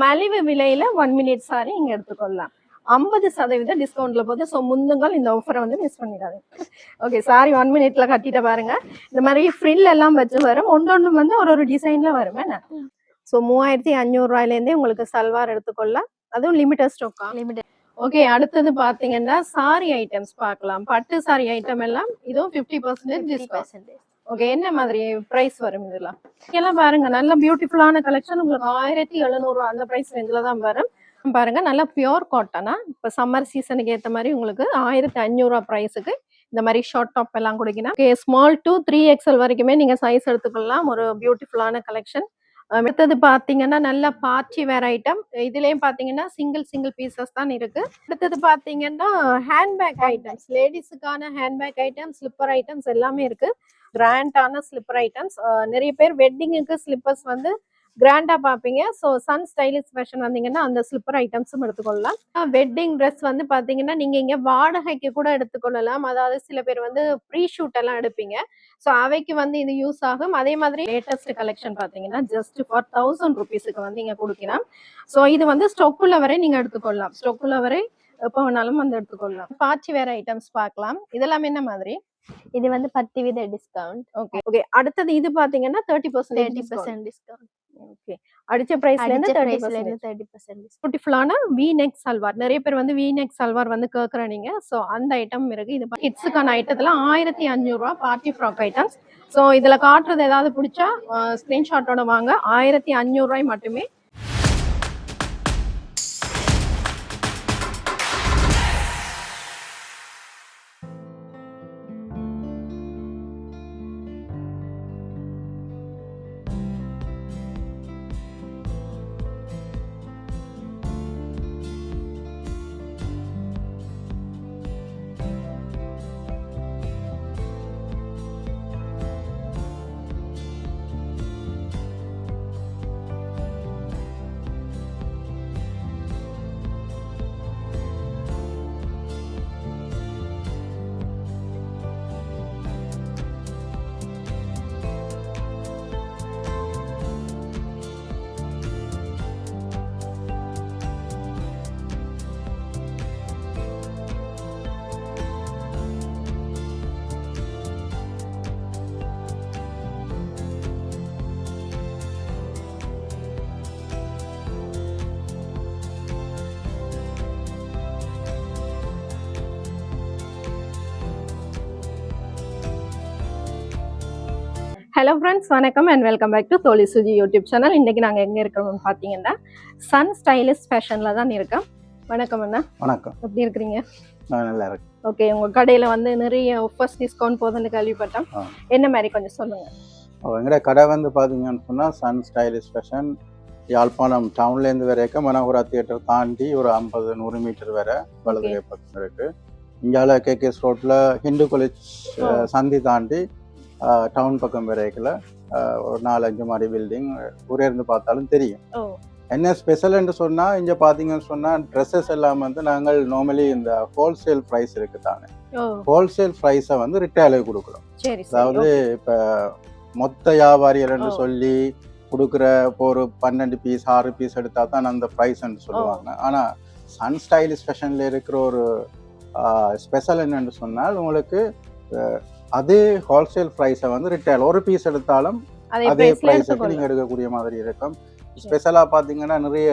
மலிவு விலையில 1 minute sorry இங்க எடுத்துக்கொள்ளலாம். 50% டிஸ்கவுண்ட்ல போகுது. ஸோ முந்துங்கள் இந்த ஆஃபரை வந்து மிஸ் பண்ணிடாதீங்க. ஓகே, சாரி 1 மினிட்ல கட்டிட்ட பாருங்க. இந்த மாதிரி ஃப்ரில் எல்லாம் வச்சு வரும். ஒன்று வந்து ஒரு டிசைன்ல வரும். என்ன ஸோ 3500 ரூபாயிலேருந்தே உங்களுக்கு சல்வார் எடுத்துக்கொள்ளலாம். அதுவும் லிமிட்டட் ஸ்டாக்கா? லிமிட்டட். ஓகே, அடுத்தது பாத்தீங்கன்னா சாரி ஐட்டம்ஸ் பார்க்கலாம். பட்டு சாரி ஐட்டம் எல்லாம் இதுவும் 50% டிஸ்கவுண்ட். ஓகே, என்ன மாதிரி பிரைஸ் வரும் இதெல்லாம்? எல்லாம் பாருங்க, நல்ல பியூட்டிஃபுல்லான கலெக்ஷன். உங்களுக்கு 1700 அந்த பிரைஸ் ரேஞ்சில தான் வரும். பாருங்க, நல்ல பியூர் காட்டனா. இப்ப சம்மர் சீசனுக்கு ஏத்த மாதிரி உங்களுக்கு 1500 பிரைஸுக்கு இந்த மாதிரி ஷார்ட் டாப் எல்லாம் கொடுக்கணும். ஓகே, ஸ்மால் டு 3XL வரைக்குமே நீங்க சைஸ் எடுத்துக்கலாம். ஒரு பியூட்டிஃபுல்லான கலெக்ஷன். அடுத்தது பாத்தீங்கன்னா நல்ல பார்ட்டி வேர் ஐட்டம். இதுலயும் பாத்தீங்கன்னா சிங்கிள் பீசஸ் தான் இருக்கு. அடுத்தது பாத்தீங்கன்னா ஹேண்ட்பேக் ஐட்டம்ஸ், லேடிஸுக்கான ஹேண்ட்பேக் ஐட்டம்ஸ், ஸ்லிப்பர் ஐட்டம்ஸ் எல்லாமே இருக்கு. கிராண்டான ஸ்லிப்பர் ஐட்டம்ஸ். நிறைய பேர் வெட்டிங்குக்கு ஸ்லிப்பர்ஸ் வந்து கிராண்டா பாப்பீங்க. ஸோ சன் ஸ்டைலிஷ் ஃபேஷன் வந்தீங்கன்னா அந்த ஸ்லிப்பர் ஐட்டம்ஸும் எடுத்துக்கொள்ளலாம். வெட்டிங் ட்ரெஸ் வந்து பாத்தீங்கன்னா நீங்க இங்க வாடகைக்கு கூட எடுத்துக்கொள்ளலாம். அதாவது சில பேர் வந்து ப்ரீ ஷூட் எல்லாம் எடுப்பீங்க. ஸோ அவைக்கு வந்து இது யூஸ் ஆகும். அதே மாதிரி லேட்டஸ்ட் கலெக்ஷன் பாத்தீங்கன்னா ஜஸ்ட் ஃபார் 1000 ருபீஸுக்கு வந்து இங்க கொடுக்கலாம். ஸோ இது வந்து ஸ்டொக்குள்ள வரை நீங்க எடுத்துக்கொள்ளலாம். ஸ்டொக்குள்ள வரை எப்போ வேணாலும் வந்து எடுத்துக்கொள்ளலாம். பார்ட்டி வேற ஐட்டம்ஸ் பார்க்கலாம். இதெல்லாம் என்ன மாதிரி? இது வந்து 10% டிஸ்கவுண்ட். ஓகே. அடுத்தது இது பாத்தீங்கன்னா 30% டிஸ்கவுண்ட். ஓகே, அடிச்ச பிரைஸ்ல இருந்து 30% பியூட்டிஃபுல்லான வி நெக் சல்வார். நிறைய பேர் வந்து வி நெக் சல்வார் வந்து கேக்குறீங்க. சோ அந்த ஐட்டம் இருக்கு. இது கிட்ஸுக்கான ஐட்டத்துல 1500 ரூபாய் பார்ட்டி ஃப்ராக் ஐட்டம்ஸ். சோ இதுல காட்டுறது ஏதாவது பிடிச்சா ஸ்கிரீன்ஷாட்டோட வாங்க. 1500 ரூபாய் மட்டுமே. ஹலோ ஃப்ரெண்ட்ஸ், வணக்கம் அண்ட் வெல்கம் பேக் டு தோழி சுஜி யூடியூப் சேனல். இன்னைக்கு நாங்கள் எங்கே இருக்கிறோம்னு பார்த்தீங்கன்னா சன் ஸ்டைலிஷ் ஃபேஷனில் தான் இருக்கோம். வணக்கம் அண்ணா. வணக்கம். எப்படி இருக்கிறீங்க? நல்லா இருக்கு. ஓகே, உங்கள் கடையில் வந்து நிறைய ஆஃபர்ஸ் டிஸ்கவுண்ட் போகுதுன்னு கேள்விப்பட்டோம். என்ன மாதிரி கொஞ்சம் சொல்லுங்கள். எங்களோட கடை வந்து பார்த்தீங்கன்னு சொன்னால் சன் ஸ்டைலிஷ் ஃபேஷன் யாழ்ப்பாணம் டவுன்லேருந்து வரைக்கும் மனோகரா தியேட்டர் தாண்டி ஒரு 50-100 மீட்டர் வரை வலதுகை பக்கம் இருக்குது. இங்கால கேகேஎஸ் ரோட்டில் ஹிந்து காலேஜ் சந்தி தாண்டி டவுன் பக்கம் வரைக்கல ஒரு 4-5 மாடி பில்டிங். ஊரே இருந்து பார்த்தாலும் தெரியும். என்ன ஸ்பெஷல்ன்னு சொன்னால் இங்கே பார்த்தீங்கன்னு சொன்னால் ட்ரெஸ்ஸஸ் எல்லாம் வந்து நாங்கள் நார்மலி இந்த ஹோல்சேல் ப்ரைஸ் இருக்கு தானே, ஹோல்சேல் ப்ரைஸை வந்து ரிட்டைலுக்கு கொடுக்குறோம். அதாவது இப்போ மொத்த வியாபாரிகள்னு சொல்லி கொடுக்குற இப்போ ஒரு 12 பீஸ் 6 பீஸ் எடுத்தால் தான் அந்த ப்ரைஸ்ன்னு சொல்லுவாங்க. ஆனால் சன் ஸ்டைலிஷ் ஃபேஷனில் இருக்கிற ஒரு ஸ்பெஷல் என்னன்னு சொன்னால் உங்களுக்கு அதே ஹோல்சேல் ப்ரைஸை வந்து ரிட்டைல் ஒரு பீஸ் எடுத்தாலும் அதே ப்ரைஸுக்கு நீங்கள் எடுக்கக்கூடிய மாதிரி இருக்கும். ஸ்பெஷலாக பார்த்தீங்கன்னா நிறைய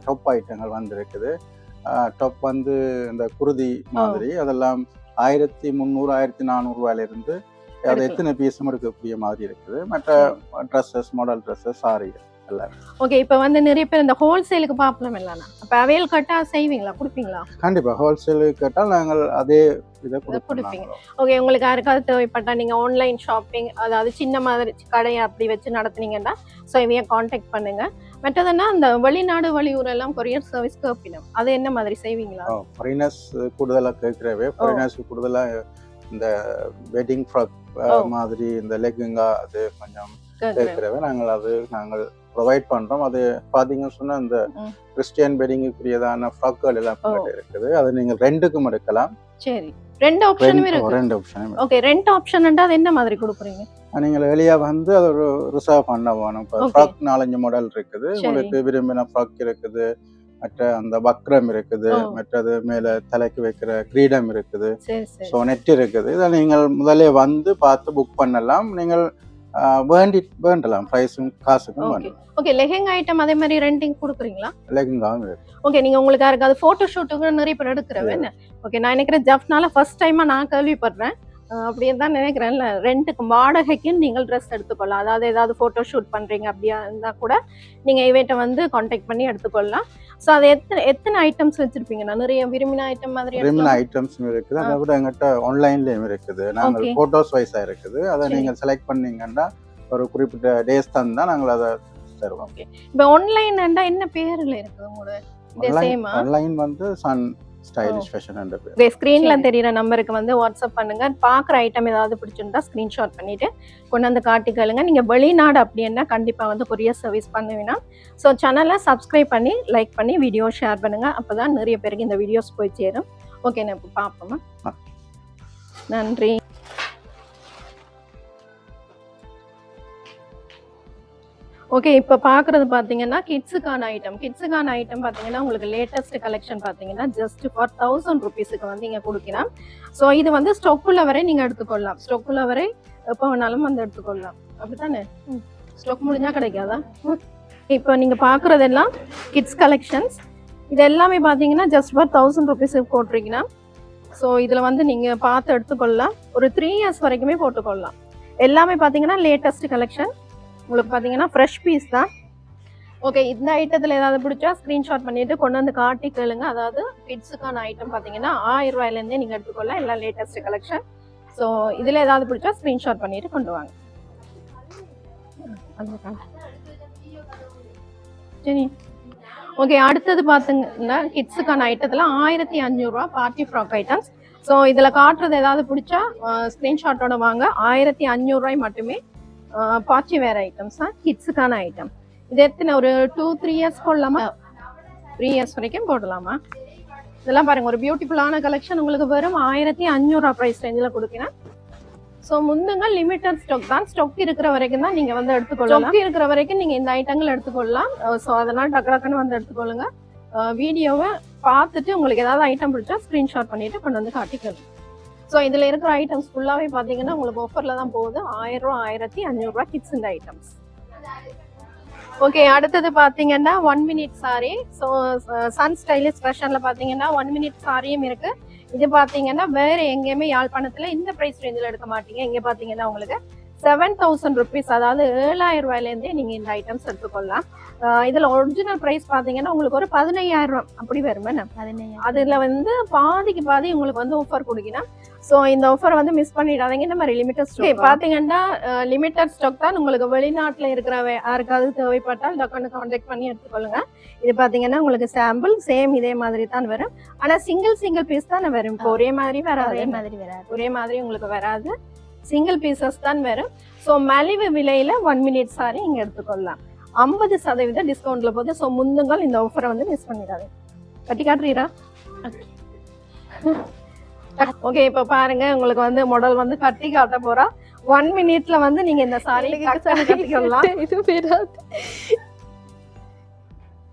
டாப் ஐட்டங்கள் வந்து இருக்குது. டாப் வந்து இந்த குருதி மாதிரி அதெல்லாம் 1300 1400 ரூபாயிலிருந்து அது எத்தனை பீஸும் எடுக்கக்கூடிய மாதிரி இருக்குது. மற்ற ட்ரெஸ்ஸஸ், மாடல் ட்ரெஸ்ஸஸ், சாரி எல்லாம். ஓகே, இப்போ வந்து நிறைய பேர் இந்த ஹோல்சேலுக்கு பார்க்கலாம் இல்லைண்ணா, அப்போ அவையல் கட்டாக செய்வீங்களா, கொடுப்பீங்களா? கண்டிப்பாக ஹோல்சேலுக்கு கேட்டால் நாங்கள் அதே இதை கொடுப்பீங்க. ஓகே, உங்களுக்கு யாருக்காவது தேவைப்பட்டா நீங்கள் ஆன்லைன் ஷாப்பிங், அதாவது சின்ன மாதிரி கடையை அப்படி வச்சு நடத்துனீங்கன்னா ஸோ இவைய கான்டாக்ட் பண்ணுங்க. மற்றதுன்னா இந்த வெளிநாடு வெளியூர் எல்லாம் கொரியர் சர்வீஸ் கேட்பினோம், அது என்ன மாதிரி செய்வீங்களா? ஃபாரினர்ஸ் கூடுதலாக கேட்குறவே, ஃபாரினர்ஸ் கூடுதலாக இந்த வெட்டிங் ஃப்ராக் மாதிரி இந்த லெக்குங்கா அது கொஞ்சம் கேட்குறவே நாங்கள் ப்ரொவைட் பண்றோம். அது பாத்தீங்கன்னு சொன்னா இந்த கிறிஸ்டியன் வெட்டிங்குரியதான ஃப்ராக்குகள் எல்லாம் இருக்குது. அது நீங்க ரெண்டுக்கும் எடுக்கலாம். சரி, ரெண்டு ஆப்ஷனும் இருக்கு. ரெண்டு ஆப்ஷனும். ஓகே, ரெண்டு ஆப்ஷன்டா அது என்ன மாதிரி கொடுக்குறீங்க? நீங்கள் வெளியே வந்து அது ஒரு ரிசர்வ் பண்ண வேணும். இப்போ Okay. ஃப்ராக் 4-5 மாடல் இருக்குது. சரி. உங்களுக்கு விரும்பின ஃப்ராக் இருக்குது, மற்ற அந்த வக்ரம் இருக்குது, ஓ. மற்றது மேலே தலைக்கு வைக்கிற கிரீடம் இருக்குது, சரி சரி ஸோ நெட் இருக்குது. இதை நீங்கள் முதலே வந்து பார்த்து புக் பண்ணலாம். நீங்கள் வேண்டலாம், ப்ரைஸும் காசுக்கும் ஓகே வேண்டலாம். ஓகே லெஹெங்கா ஐட்டம் அதே மாதிரி ரெண்டிங் கொடுக்குறீங்களா? லெகிங்காவும் இருக்கு. ஓகே நீங்க உங்களுக்கு யாருக்கு அது போட்டோ ஷூட்டுக்கு நிறைய பேர் எடுக்கிறவ என்ன? ஓகே நான் நினைக்கிறேன் ஜப்னால ஃபர்ஸ்ட் டைமா நான் கேள்விப்படுறேன். அப்படியே தான் நினைக்கிறேன்ல, ரெண்டுக்கு வாடகைக்கும் நீங்கள் ட்ரெஸ் எடுத்துக்கொள்ளலாம். அதாவது ஏதாவது ஃபோட்டோ ஷூட் பண்ணுறீங்க அப்படியா இருந்தால் கூட நீங்கள் இவன்ட்ட வந்து காண்டாக்ட் பண்ணி எடுத்துக்கொள்ளலாம். ஸோ அது எத்தனை ஐட்டம்ஸ் வச்சுருப்பீங்க? நான் நிறைய விரும்பின ஐட்டம் மாதிரி விரும்பின ஐட்டம்ஸும் இருக்குது. அதை விட எங்கிட்ட ஆன்லைன்லேயும் இருக்குது. நாங்கள் Okay. ஃபோட்டோஸ் வைஸாக இருக்குது. அதை சரி. நீங்கள் செலக்ட் பண்ணீங்கன்னா ஒரு குறிப்பிட்ட டேஸ் தான் நாங்கள் அதை தருவோம். ஓகே இப்போ ஆன்லைன்டா என்ன பேரில் இருக்குது உங்களோட? இந்த சேமா? ஆன்லைன் வந்து சன் ஸ்டைலிஷ் ஃபேஷன் என்ற பேர். ஸ்க்ரீன்ல சரி. தெரியுற நம்பருக்கு வந்து வாட்ஸ்அப் பண்ணுங்க. பார்க்குற ஐட்டம் ஏதாவது பிடிச்சிருந்தா ஸ்க்ரீன்ஷாட் பண்ணிட்டு கொண்டு வந்து காட்டிக்கலுங்க. நீங்க வெளிநாடு அப்படின்னா கண்டிப்பா வந்து கொரியர் சர்வீஸ் பண்ணுவீங்கன்னா ஸோ சேனலை சப்ஸ்கிரைப் பண்ணி லைக் பண்ணி வீடியோ ஷேர் பண்ணுங்க. அப்பதான் நிறைய பேருக்கு இந்த வீடியோஸ் போய் சேரும். ஓகே நான் இப்போ பார்ப்போமா. நன்றி. ஓகே இப்போ பார்க்குறது பார்த்தீங்கன்னா கிட்ஸுக்கான ஐட்டம் பார்த்தீங்கன்னா உங்களுக்கு லேட்டஸ்ட் கலெக்ஷன் பார்த்தீங்கன்னா ஜஸ்ட் ஃபார் 1000 ருபீஸுக்கு வந்து இங்கே கொடுக்கலாம். ஸோ இது வந்து ஸ்டொக்குள்ள வரை நீங்கள் எடுத்துக்கொள்ளலாம். ஸ்டொக்குள்ள வரை எப்போ வேணாலும் வந்து எடுத்துக்கொள்ளலாம். அப்படித்தானே? ஸ்டொக் முடிஞ்சா கிடைக்காதா? இப்போ நீங்கள் பார்க்குறதெல்லாம் கிட்ஸ் கலெக்ஷன்ஸ். இது எல்லாமே பார்த்தீங்கன்னா ஜஸ்ட் ஃபார் 1000 ருபீஸுக்கு போட்டிருக்கீங்கன்னா ஸோ இதில் வந்து நீங்கள் பார்த்து எடுத்துக்கொள்ளலாம். ஒரு 3 இயர்ஸ் வரைக்குமே போட்டுக்கொள்ளலாம். எல்லாமே பார்த்தீங்கன்னா லேட்டஸ்ட் கலெக்ஷன். உங்களுக்கு பார்த்தீங்கன்னா ஃப்ரெஷ் பீஸ் தான். ஓகே இந்த ஐட்டத்தில் ஏதாவது பிடிச்சா ஸ்க்ரீன்ஷாட் பண்ணிட்டு கொண்டு வந்து காட்டி கேளுங்க. அதாவது கிட்ஸுக்கான ஐட்டம் பார்த்தீங்கன்னா 1000 ரூபாயிலேருந்தே நீங்கள் எடுத்துக்கொள்ளலாம். எல்லாம் லேட்டஸ்ட் கலெக்ஷன். ஸோ இதில் ஏதாவது பிடிச்சா ஸ்க்ரீன்ஷாட் பண்ணிட்டு கொண்டு வாங்க. சரி ஓகே அடுத்தது பார்த்தீங்கன்னா கிட்ஸுக்கான ஐட்டத்தில் 1500 ரூபா பார்ட்டி ஃப்ராக் ஐட்டம்ஸ். ஸோ இதில் காட்டுறது ஏதாவது பிடிச்சா ஸ்க்ரீன்ஷாட்டோட வாங்க. 1500 ரூபாய் மட்டுமே. பார்ட்டி வேர் ஐட்டம்ஸ் தான், கிட்ஸுக்கான ஐட்டம். இது எத்தனை ஒரு 2-3 இயர்ஸ் போடலாமா? 3 இயர்ஸ் வரைக்கும் போடலாமா? இதெல்லாம் பாருங்க ஒரு பியூட்டிஃபுல்லான கலெக்ஷன். உங்களுக்கு வெறும் 1500 ரூபா ப்ரைஸ் ரேஞ்சில் கொடுக்கிறேன். ஸோ முந்துங்க லிமிட்டட் ஸ்டாக் தான். ஸ்டாக் இருக்கிற வரைக்கும் தான் நீங்கள் வந்து எடுத்துக்கொள்ளலாம். ஸ்டாக் இருக்கிற வரைக்கும் நீங்கள் இந்த ஐட்டங்கள் எடுத்துக்கொள்ளலாம். ஸோ அதனால் டக்கு டக்குன்னு வந்து எடுத்துக்கொள்ளுங்க. வீடியோவை பார்த்துட்டு உங்களுக்கு ஏதாவது ஐட்டம் பிடிச்சா ஸ்க்ரீன்ஷாட் பண்ணிட்டு கொண்டு வந்து காட்டிக்கணும். ஸோ இதில் இருக்கிற ஐட்டம்ஸ் ஃபுல்லாகவே பார்த்தீங்கன்னா உங்களுக்கு ஆஃபரில் தான் போகுது. 1000 ரூபா 1500 ரூபா கிட்ஸ் இந்த ஐட்டம்ஸ். ஓகே அடுத்தது பார்த்தீங்கன்னா 1 minute sorry. So sun stylish ஃபேஷனில் பார்த்தீங்கன்னா 1 மினிட் சாரியும் இருக்கு. இது பார்த்தீங்கன்னா வேற எங்கேயுமே யாழ்ப்பாணத்தில் இந்த ப்ரைஸ் ரேஞ்சில் எடுக்க மாட்டீங்க. இங்கே பார்த்தீங்கன்னா உங்களுக்கு 7000 ருபீஸ், அதாவது 7000 ரூபாயிலேருந்தே நீங்கள் இந்த ஐட்டம்ஸ் எடுத்துக்கொள்ளலாம். இதில் ஒரிஜினல் ப்ரைஸ் பார்த்தீங்கன்னா உங்களுக்கு ஒரு 15000 ரூபா அப்படி வருமே. 15. அதில் வந்து பாதிக்கு பாதி உங்களுக்கு வந்து ஆஃபர் கொடுக்கணும். ஸோ இந்த ஆஃபரை வந்து மிஸ் பண்ணிடாதீங்க. இந்த மாதிரி லிமிட்டட் ஸ்டாக் பார்த்தீங்கன்னா லிமிட்டட் ஸ்டாக் தான். உங்களுக்கு வெளிநாட்டில் இருக்கிற யாருக்காவது தேவைப்பட்டால் டக்குன்னு கான்டாக்ட் பண்ணி எடுத்துக்கொள்ளுங்க. இது பார்த்தீங்கன்னா உங்களுக்கு சாம்பிள் சேம் இதே மாதிரி தான் வரும். ஆனால் சிங்கிள் பீஸ் தான் வரும். இப்போ ஒரே மாதிரி வராது. ஒரே மாதிரி உங்களுக்கு வராது. சிங்கிள் பீசஸ் தான் வரும். ஸோ மலிவு விலையில 1 மினிட் சாரி இங்கே எடுத்துக்கொள்ளலாம். 50% டிஸ்கவுண்ட்ல போகுது. ஸோ முந்துங்கள் இந்த ஆஃபரை வந்து மிஸ் பண்ணிடாதீங்க. கட்டி காட்டுறீரா? ஓகே இப்போ பாருங்க உங்களுக்கு வந்து மாடல் வந்து கட்டி காட்ட போறா. 1 மினிட்ல வந்து நீங்க இந்த சாரி கட்டிக்கலாம். இது பேராது.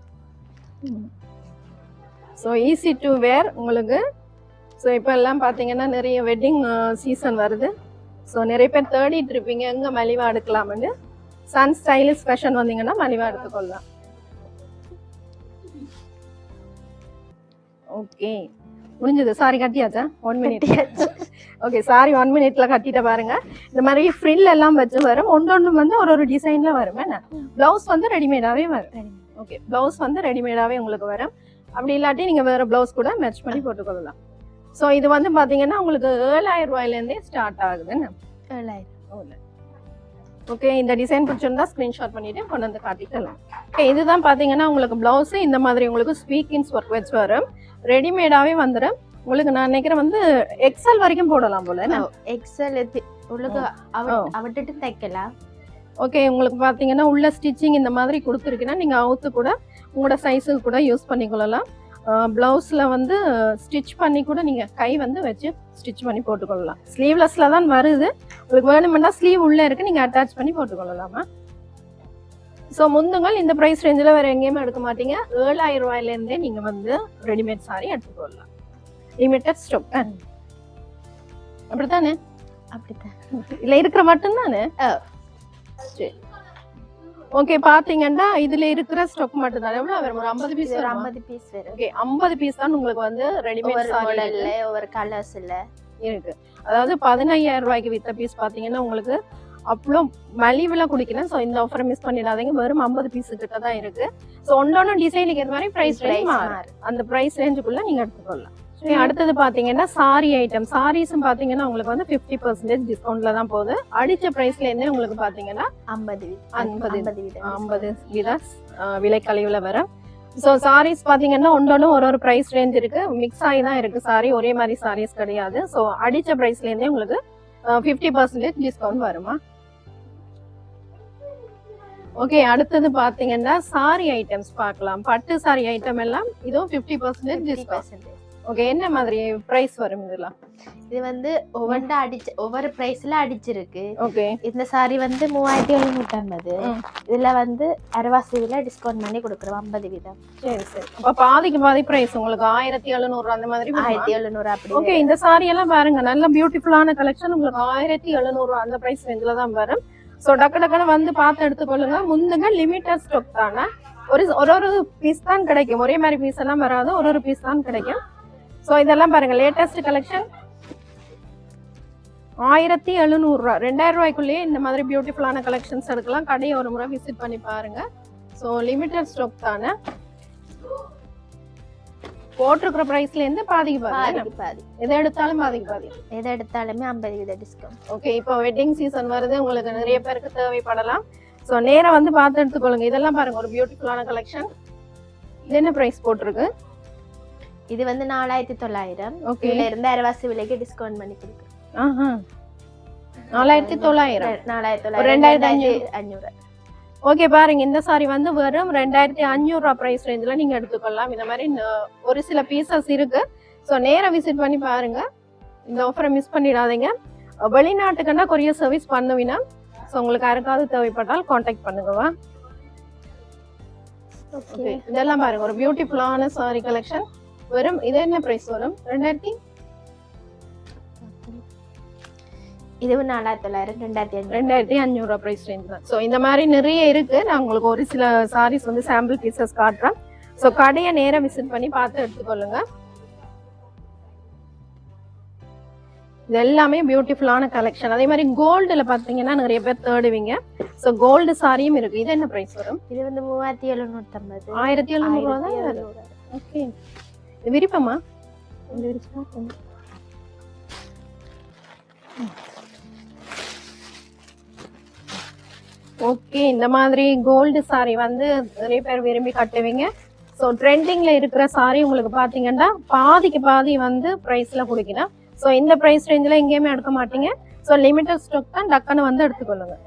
ஸோ ஈஸி டு வேர் உங்களுக்கு. ஸோ இப்போ எல்லாம் பார்த்தீங்கன்னா நிறைய வெட்டிங் சீசன் வருது. ஸோ நிறைய பேர் தேடிட்டு இருப்பீங்க எங்கே மலிவாக எடுக்கலாம்னு. சன் ஸ்டைலிஷ் ஃபேஷன் வந்தீங்கன்னா மலிவாக எடுத்துக்கொள்ளலாம். ஓகே முடிஞ்சது. சாரி கட்டியாச்சா? 1 மினிட். ஓகே சாரி 1 மினிட்ல கட்டிட்ட பாருங்க. இந்த மாதிரி ஃப்ரில் எல்லாம் வச்சு வரும். ஒன்று வந்து ஒரு டிசைன்ல வரும். என்ன பிளவுஸ் வந்து ரெடிமேடாவே வரும். ஓகே பிளவுஸ் வந்து ரெடிமேடாவே உங்களுக்கு வரும். அப்படி இல்லாட்டி நீங்க வேற பிளவுஸ் கூட மேட்ச் பண்ணி போட்டுக்கொள்ளலாம். ஸோ இது வந்து பார்த்தீங்கன்னா உங்களுக்கு 7000 ரூபாயிலேருந்தே ஸ்டார்ட் ஆகுதுன்னு. 7000. ஓகே இந்த டிசைன் பிடிச்சிருந்தா ஸ்க்ரீன்ஷாட் பண்ணிட்டு கொண்டு வந்து காட்டிக்கலாம். ஓகே இதுதான் பார்த்தீங்கன்னா உங்களுக்கு பிளவுஸ் இந்த மாதிரி உங்களுக்கு ஸ்பீக்கிங்ஸ் ஒர்க் வச்சு வரும். ரெடிமேடாகவே வந்துடும். உங்களுக்கு நான் நினைக்கிறேன் வந்து எக்ஸல் வரைக்கும் போடலாம் போல. எக்ஸல் உங்களுக்கு அவட்டுட்டு தைக்கலாம். ஓகே உங்களுக்கு பார்த்தீங்கன்னா உள்ள ஸ்டிச்சிங் இந்த மாதிரி கொடுத்துருக்குன்னா நீங்கள் அவுத்து கூட உங்களோட சைஸுக்கு கூட யூஸ் பண்ணிக்கொள்ளலாம். பிளவுஸ்ல வந்து ஸ்டிச் பண்ணி கூட நீங்க கை வந்து வச்சு ஸ்டிச் பண்ணி போட்டுக்கொள்ளலாம். ஸ்லீவ்லெஸ்ல தான் வருது, உங்களுக்கு வேணுமெண்டா ஸ்லீவ் உள்ள இருக்கு, நீங்க அட்டாச் பண்ணி போட்டுக்கொள்ளலாமா. ஸோ முந்துங்கள் இந்த ப்ரைஸ் ரேஞ்சில் வேற எங்கேயுமே எடுக்க மாட்டீங்க. 7000 ரூபாயிலேருந்தே நீங்க வந்து ரெடிமேட் சாரி எடுத்துக்கொள்ளலாம். லிமிட்டட் ஸ்டாக் தான், அப்படித்தானே? அப்படித்தான். இல்ல இருக்கிற மட்டும்தானே? சரி, ஓகே. பாத்தீங்கன்னா இதுல இருக்கிற ஸ்டாக் மட்டும் தான். எவ்வளவு வரும்? ஒரு 50 பீஸ். ஒரு 50 பீஸ் வரும். ஓகே, 50 பீஸ் தான் உங்களுக்கு வந்து ரெடிமேட் ஒரு சாரி மாடல்ல ஒரு கலர்ஸ்ல இருக்கு. அதாவது 15000 ரூபாய்க்கு வித்த பீஸ் பாத்தீங்கன்னா உங்களுக்கு அவ்வளோ மலிவுல குடிக்கணும். ஸோ இந்த ஆஃபரை மிஸ் பண்ணிடாதீங்க. வெறும் 50 பீஸ் கிட்ட தான் இருக்கு. ஸோ ஒன்னொன்னு டிசைனுக்கு ஏற்ற மாதிரி பிரைஸ் ரேஞ்ச் மாறும். அந்த பிரைஸ் ரேஞ்சுக்குள்ள நீங்க எடுத்துக்கொள்ளலாம். அடுத்தது பாத்தீங்கன்னா சாரி ஐட்டம். சாரீஸும் பாத்தீங்கன்னா உங்களுக்கு வந்து 50% டிஸ்கவுண்ட்ல தான் போகுது. அடிச்ச பிரைஸ்ல இருந்தே உங்களுக்கு பாத்தீங்கன்னா 50 வித விலை கழிவுல வரும். ஸோ சாரீஸ் பாத்தீங்கன்னா ஒன்றொன்னு ஒரு பிரைஸ் ரேஞ்ச் இருக்கு, மிக்ஸ் ஆகி தான் இருக்கு. சாரி ஒரே மாதிரி சாரீஸ் கிடையாது. ஸோ அடிச்ச பிரைஸ்ல இருந்தே உங்களுக்கு 50% டிஸ்கவுண்ட் வருமா. ஓகே, அடுத்தது பாத்தீங்கன்னா சாரி ஐட்டம்ஸ் பார்க்கலாம். பட்டு சாரி ஐட்டம் எல்லாம் இதுவும் 50% டிஸ்கவுண்ட். ஓகே, என்ன மாதிரி பிரைஸ் வரும் இதெல்லாம்? இது வந்து ஒவ்வொரு பிரைஸ்ல அடிச்சிருக்கு. ஓகே, இந்த சாரி வந்து 3750. இதுல வந்து அரவாசியில டிஸ்கவுண்ட் பண்ணி கொடுக்குறோம் 50 வீதம். சரி சரி. அப்ப பாதிக்கு பாதி பிரைஸ் உங்களுக்கு 1700 அந்த மாதிரி. 1700 அப்படி. ஓகே, இந்த சாரி எல்லாம் பாருங்க, நல்ல பியூட்டிஃபுல்லான கலெக்ஷன். உங்களுக்கு 1700 அந்த பிரைஸ் ரேஞ்சில தான் வரும். ஸோ டக்கு டக்குன்னு வந்து பார்த்து எடுத்துக்கொள்ளுங்க. முந்துங்க லிமிட்டட் ஸ்டாக் தானே, ஒரு பீஸ் தான் கிடைக்கும். ஒரே மாதிரி பீஸ் எல்லாம் வராது, ஒரு பீஸ் தான் கிடைக்கும். ஸோ இதெல்லாம் பாருங்க, லேட்டஸ்ட் கலெக்ஷன் 1700 ரூபா. 2000 ரூபாய்க்குள்ளேயே இந்த மாதிரி பியூட்டிஃபுல்லான கலெக்ஷன்ஸ் எடுக்கலாம். கடையை ஒரு முறை விசிட் பண்ணி பாருங்க. ஸோ லிமிட்டட் ஸ்டாக் தானே, போட்டிருக்கிற பிரைஸ்ல இருந்து பாதிக்கு பாதி. எதை எடுத்தாலும் பாதிக்கு பாதி. எதை எடுத்தாலுமே 50% டிஸ்கவுண்ட். ஓகே, இப்போ வெட்டிங் சீசன் வருது, உங்களுக்கு நிறைய பேருக்கு தேவைப்படலாம். ஸோ நேரா வந்து பார்த்து எடுத்துக்கொள்ளுங்க. இதெல்லாம் பாருங்க, ஒரு பியூட்டிஃபுல்லான கலெக்ஷன். இது என்ன பிரைஸ் போட்டிருக்கு? இது வந்து 4900. ஓகே, இதுல இருந்து அரவாசி விலைக்கு டிஸ்கவுண்ட் பண்ணி கொடுக்குறோம். 4900 2500. ஓகே, பாருங்க இந்த சாரி வந்து வெறும் 2500 ரூபா பிரைஸ் ரேஞ்சில நீங்க எடுத்துக்கொள்ளலாம். இந்த மாதிரி ஒரு சில பீசஸ் இருக்கு. ஸோ நேரா விசிட் பண்ணி பாருங்க, இந்த ஆஃபரை மிஸ் பண்ணிடாதீங்க. வெளிநாட்டுக்குன்னா கொரியர் சர்வீஸ் பண்ணுவீங்கன்னா, ஸோ உங்களுக்கு யாருக்காவது தேவைப்பட்டால் கான்டாக்ட் பண்ணுங்கவா. ஓகே, இதெல்லாம் பாருங்க, ஒரு பியூட்டிஃபுல்லான சாரி கலெக்ஷன். வெறும் இது என்ன பிரைஸ் வரும்? 2000. இது 4900 2500 ரூபா பிரைஸ் ரேஞ்ச் தான். ஸோ இந்த மாதிரி நிறைய இருக்கு. நான் உங்களுக்கு ஒரு சில சாரீஸ் வந்து சாம்பிள் பீசஸ் காட்டுறேன். ஸோ கடையை நேரா விசிட் பண்ணி பார்த்து எடுத்துக்கொள்ளுங்க. இது எல்லாமே பியூட்டிஃபுல்லான கலெக்ஷன். அதே மாதிரி கோல்டுல பாத்தீங்கன்னா நிறைய பேர் தேடுவீங்க. ஸோ கோல்டு சாரியும் இருக்கு. இது என்ன பிரைஸ் வரும்? இது வந்து 3750. 1700 ரூபா தான் வரும். ஓகே, விருப்பமா? ஓகே, இந்த மாதிரி கோல்டு சாரி வந்து நிறைய பேர் விரும்பி கட்டுவீங்க. ஸோ ட்ரெண்டிங்ல இருக்கிற சாரி உங்களுக்கு பாத்தீங்கன்னா பாதிக்கு பாதி வந்து பிரைஸ்ல கொடுக்கணும். ஸோ இந்த பிரைஸ் ரேஞ்சில் எங்கேயுமே எடுக்க மாட்டீங்க. ஸோ லிமிட்டட் ஸ்டாக் தான், டக்குன்னு வந்து எடுத்துக்கொள்ளுங்க.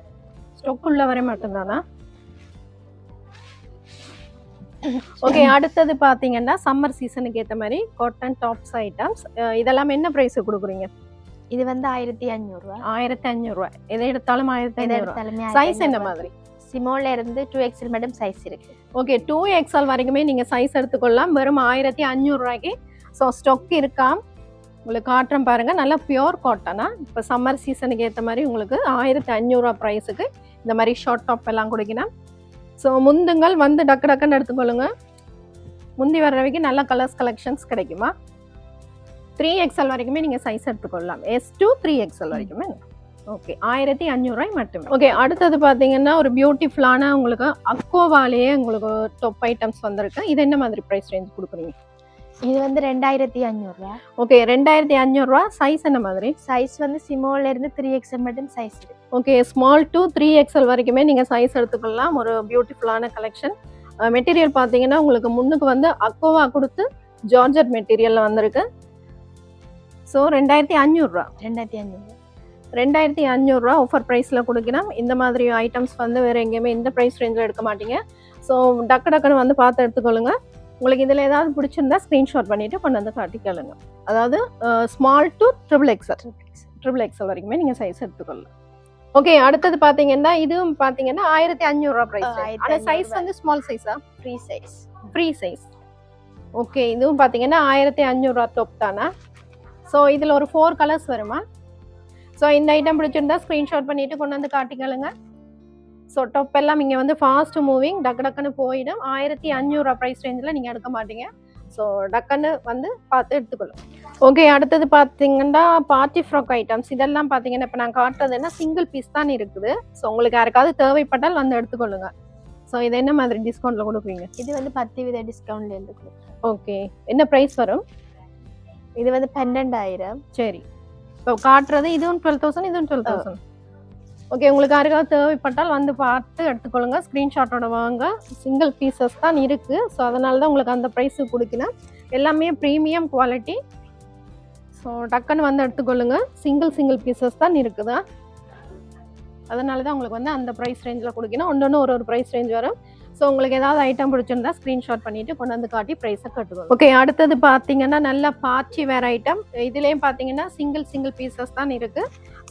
ஸ்டாக் உள்ள வரை மட்டும்தானா? ஓகே, அடுத்தது பாத்தீங்கன்னா சம்மர் சீசனுக்கு ஏற்ற மாதிரி காட்டன் டாப்ஸ் ஐட்டம்ஸ். இதெல்லாம் என்ன பிரைஸ் கொடுக்குறீங்க? இது வந்து 1500. 1500 ரூபாய். எதை எடுத்தாலும் 1500. சைஸ் என்ன மாதிரி? ஸ்மால்ல இருந்து 2XL மேடம் சைஸ் இருக்கு. ஓகே, 2XL வரைக்குமே நீங்க சைஸ் எடுத்துக்கொள்ளலாம். வெறும் 1500 ரூபாய்க்கு. ஸோ ஸ்டாக் இருக்கா உங்களுக்கு காட்டுறேன் பாருங்க. நல்லா பியோர் காட்டனா. இப்போ சம்மர் சீசனுக்கு ஏற்ற மாதிரி உங்களுக்கு 1500 ரூபா ப்ரைஸுக்கு இந்த மாதிரி ஷார்ட் டாப் எல்லாம் கொடுக்கணும். ஸோ முந்துங்கள் வந்து டக்கு டக்குன்னு எடுத்துக்கொள்ளுங்க. முந்தி வர வரைக்கும் நல்ல கலர்ஸ் கலெக்ஷன்ஸ் கிடைக்குமா. 3XL வரைக்குமே நீங்க சைஸ் எடுத்துக்கொள்ளலாம். S to 3XL வரைக்குமே. ஓகே, 1500 ரூபாய் மட்டுமே. ஓகே, அடுத்தது பாத்தீங்கன்னா ஒரு பியூட்டிஃபுல்லான உங்களுக்கு அக்கோவாலேயே உங்களுக்கு டாப் ஐட்டம்ஸ் வந்திருக்கு. இது என்ன மாதிரி பிரைஸ் ரேஞ்ச் கொடுக்குறீங்க? இது வந்து 2500. ஓகே, 2500 ரூபா. சைஸ் என்ன மாதிரி? சைஸ் வந்து ஸ்மால்ல இருந்து 3XL மட்டும் சைஸ் இருக்கு. ஓகே, ஸ்மால் டு 3XL வரைக்குமே நீங்க சைஸ் எடுத்துக்கொள்ளலாம். ஒரு பியூட்டிஃபுல்லான கலெக்ஷன். மெட்டீரியல் பாத்தீங்கன்னா உங்களுக்கு முன்னுக்கு வந்து அக்கோவா கொடுத்து ஜார்ஜெட் மெட்டீரியல்ல வந்திருக்கு. ஸோ 2500 ரூபா. 2500 ரூபா ஆஃபர் ப்ரைஸில் கொடுக்கணும். இந்த மாதிரி ஐட்டம்ஸ் வந்து வேறு எங்கேயுமே இந்த ப்ரைஸ் ரேஞ்சில் எடுக்க மாட்டீங்க. ஸோ டக்கு டக்குன்னு வந்து பார்த்து எடுத்துக்கொள்ளுங்க. உங்களுக்கு இதில் ஏதாவது பிடிச்சிருந்தா ஸ்க்ரீன்ஷாட் பண்ணிட்டு கொண்டு வந்து காட்டிக்கலுங்க. அதாவது ஸ்மால் டு ட்ரிபிள் எக்ஸல் வரைக்குமே நீங்கள் சைஸ் எடுத்துக்கொள்ளலாம். ஓகே, அடுத்தது பார்த்தீங்கன்னா இதுவும் பார்த்தீங்கன்னா 1500 ரூபா ப்ரைஸ். ஆனால் சைஸ் வந்து ஸ்மால் சைஸா? Free size. ஓகே, இதுவும் பார்த்தீங்கன்னா 1500 ரூபா டாப் தானா? ஸோ இதில் ஒரு 4 கலர்ஸ் வருமா? ஸோ இந்த ஐட்டம் பிடிச்சிருந்தா ஸ்க்ரீன்ஷாட் பண்ணிட்டு கொண்டு வந்து காட்டிக்கலுங்க. ஸோ டாப் எல்லாம் இங்கே வந்து ஃபாஸ்ட் மூவிங், டக்குன்னு போயிடும். 1500 ரூபா ப்ரைஸ் ரேஞ்சில் நீங்கள் எடுக்க மாட்டீங்க. ஸோ டக்குன்னு வந்து பார்த்து எடுத்துக்கொள்ளும். ஓகே, அடுத்தது பார்த்தீங்கன்னா பார்ட்டி ஃப்ராக் ஐட்டம்ஸ். இதெல்லாம் பார்த்தீங்கன்னா இப்போ நான் காட்டுறதுன்னா சிங்கிள் பீஸ் தான் இருக்குது. ஸோ உங்களுக்கு யாருக்காவது தேவைப்பட்டால் வந்து எடுத்துக்கொள்ளுங்க. ஸோ இது என்ன மாதிரி டிஸ்கவுண்ட்டில் கொடுப்பீங்க? இது வந்து 10% டிஸ்கவுண்ட்ல இருந்து கொடுக்குறோம். ஓகே, என்ன ப்ரைஸ் வரும்? இது வந்து 12000. சரி, இப்போ காட்டுறது இதுவும் 12,000, இதுவும் 12,000. ஓகே, உங்களுக்கு யாருக்காவது தேவைப்பட்டால் வந்து பார்த்து எடுத்துக்கொள்ளுங்க. ஸ்க்ரீன்ஷாட்டோட வாங்க. சிங்கிள் பீசஸ் தான் இருக்குது. ஸோ அதனால தான் உங்களுக்கு அந்த ப்ரைஸுக்கு கொடுக்கணும். எல்லாமே ப்ரீமியம் குவாலிட்டி. ஸோ டக்குன்னு வந்து எடுத்துக்கொள்ளுங்க. சிங்கிள் பீசஸ் தான் இருக்குதா, அதனால தான் உங்களுக்கு வந்து அந்த ப்ரைஸ் ரேஞ்சில் கொடுக்கணும். ஒன்று ஒரு ப்ரைஸ் ரேஞ்ச் வரும். ஸோ உங்களுக்கு ஏதாவது ஐட்டம் பிடிச்சிருந்தா ஸ்க்ரீன்ஷாட் பண்ணிட்டு கொண்டு வந்து காட்டி ப்ரைஸை கட்டுக்கணும். ஓகே, அடுத்தது பார்த்தீங்கன்னா நல்ல பார்ட்டி வேர் ஐட்டம். இதுலேயும் பார்த்தீங்கன்னா சிங்கிள் பீசஸ் தான் இருக்கு.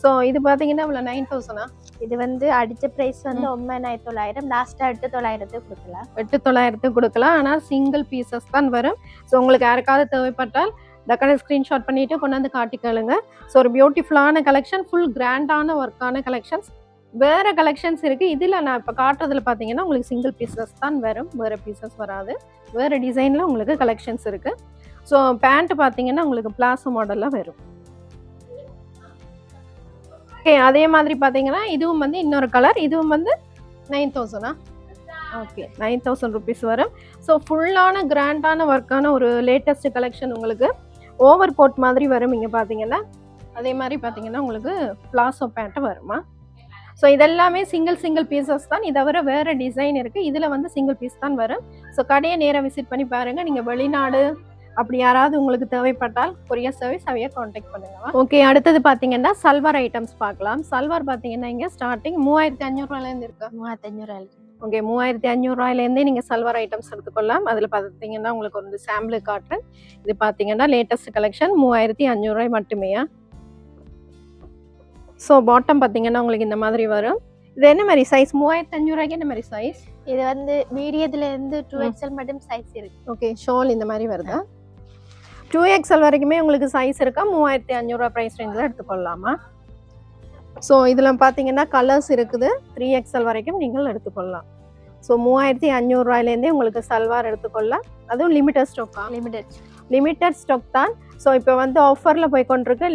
ஸோ இது பார்த்தீங்கன்னா இவ்வளோ 9000. இது வந்து அடிச்ச பிரைஸ் வந்து 9900. லாஸ்டா 8900 கொடுக்கலாம். 8900 கொடுக்கலாம். ஆனால் சிங்கிள் பீசஸ் தான் வரும். ஸோ உங்களுக்கு யாருக்காவது தேவைப்பட்டால் டக்குனு ஸ்க்ரீன்ஷாட் பண்ணிட்டு கொண்டு வந்து காட்டிக்கலுங்க. ஸோ ஒரு பியூட்டிஃபுல்லான கலெக்ஷன், ஃபுல் கிராண்டான ஒர்க்கான கலெக்ஷன்ஸ். வேறு கலெக்ஷன்ஸ் இருக்குது. இதில் நான் இப்போ காட்டுறதுல பார்த்தீங்கன்னா உங்களுக்கு சிங்கிள் பீசஸ் தான் வரும், வேறு பீசஸ் வராது. வேறு டிசைனில் உங்களுக்கு கலெக்ஷன்ஸ் இருக்குது. ஸோ பேண்ட் பார்த்தீங்கன்னா உங்களுக்கு பிளாசோ மாடலில் வரும். ஓகே, அதே மாதிரி பார்த்தீங்கன்னா இதுவும் வந்து இன்னொரு கலர். இதுவும் வந்து 9000. ஓகே, 9000 ருபீஸ் வரும். ஸோ ஃபுல்லான கிராண்டான ஒர்க்கான ஒரு லேட்டஸ்ட் கலெக்ஷன். உங்களுக்கு ஓவர் கோட் மாதிரி வரும். இங்கே பார்த்தீங்கன்னா அதே மாதிரி பார்த்தீங்கன்னா உங்களுக்கு பிளாசோ பேண்ட்டு வருமா? ஸோ இதெல்லாமே சிங்கிள் பீசஸ் தான். இதை தவிர வேறு டிசைன் இருக்குது. இதில் வந்து சிங்கிள் பீஸ் தான் வரும். ஸோ கடையை நேராக விசிட் பண்ணி பாருங்கள். நீங்கள் வெளிநாடு அப்படி யாராவது உங்களுக்கு தேவைப்பட்டால் கொரியர் சர்வீஸ் அவையை காண்டாக்ட் பண்ணுங்க. ஓகே, அடுத்தது பார்த்தீங்கன்னா சல்வார் ஐட்டம்ஸ் பார்க்கலாம். சல்வார் பார்த்தீங்கன்னா இங்கே ஸ்டார்டிங் 3500 இருக்கு. 3500. ஓகே, 3500 நீங்கள் சல்வார் ஐட்டம்ஸ் எடுத்துக்கொள்ளலாம். அதில் பார்த்தீங்கன்னா உங்களுக்கு ஒரு சாம்பிள் காட்டுறேன். இது பார்த்தீங்கன்னா லேட்டஸ்ட் கலெக்ஷன் 3500 மட்டுமே. ஸோ பாட்டம் பார்த்தீங்கன்னா உங்களுக்கு இந்த மாதிரி வரும். இது என்ன மாதிரி சைஸ்? 3500 என்ன மாதிரி சைஸ்? இது வந்து மீடியத்துல இருந்து 2XL மட்டும் சைஸ் இருக்கு. ஓகே, ஷால் இந்த மாதிரி வருதா? 2XL வரைக்குமே உங்களுக்கு சைஸ் இருக்கா? 3500 ப்ரைஸ் ரேஞ்சில் எடுத்துக்கொள்ளலாமா? ஸோ இதில் பார்த்தீங்கன்னா கலர்ஸ் இருக்குது. 3XL வரைக்கும் நீங்கள் எடுத்துக்கொள்ளலாம். ஸோ 3500 உங்களுக்கு சல்வார் எடுத்துக்கொள்ளலாம். அதுவும் லிமிட்டட் ஸ்டாக்கா? லிமிட்டட் ஸ்டாக் தான். ஸோ இப்போ வந்து ஆஃபரில் போய் கொண்டிருக்கு.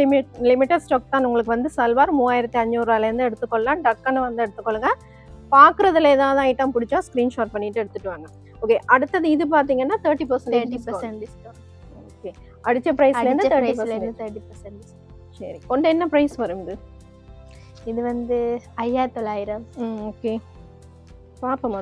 லிமிட்டட் ஸ்டாக் தான். உங்களுக்கு வந்து சல்வார் 3500 எடுத்துக்கொள்ளலாம். டக்குன்னு வந்து எடுத்துக்கொள்ளுங்க. பார்க்குறதுல ஏதாவது ஐட்டம் பிடிச்சா ஸ்க்ரீன்ஷாட் பண்ணிட்டு எடுத்துட்டு வாங்க. ஓகே, அடுத்தது இது பார்த்தீங்கன்னா 30% டிஸ்கவுண்ட். ஓகே, அடிச்ச ப்ரைஸ்லேருந்து 30%. சரி, கொண்டு என்ன ப்ரைஸ் வரும் இது? இது வந்து 5900. ஓகே, பார்ப்போமா?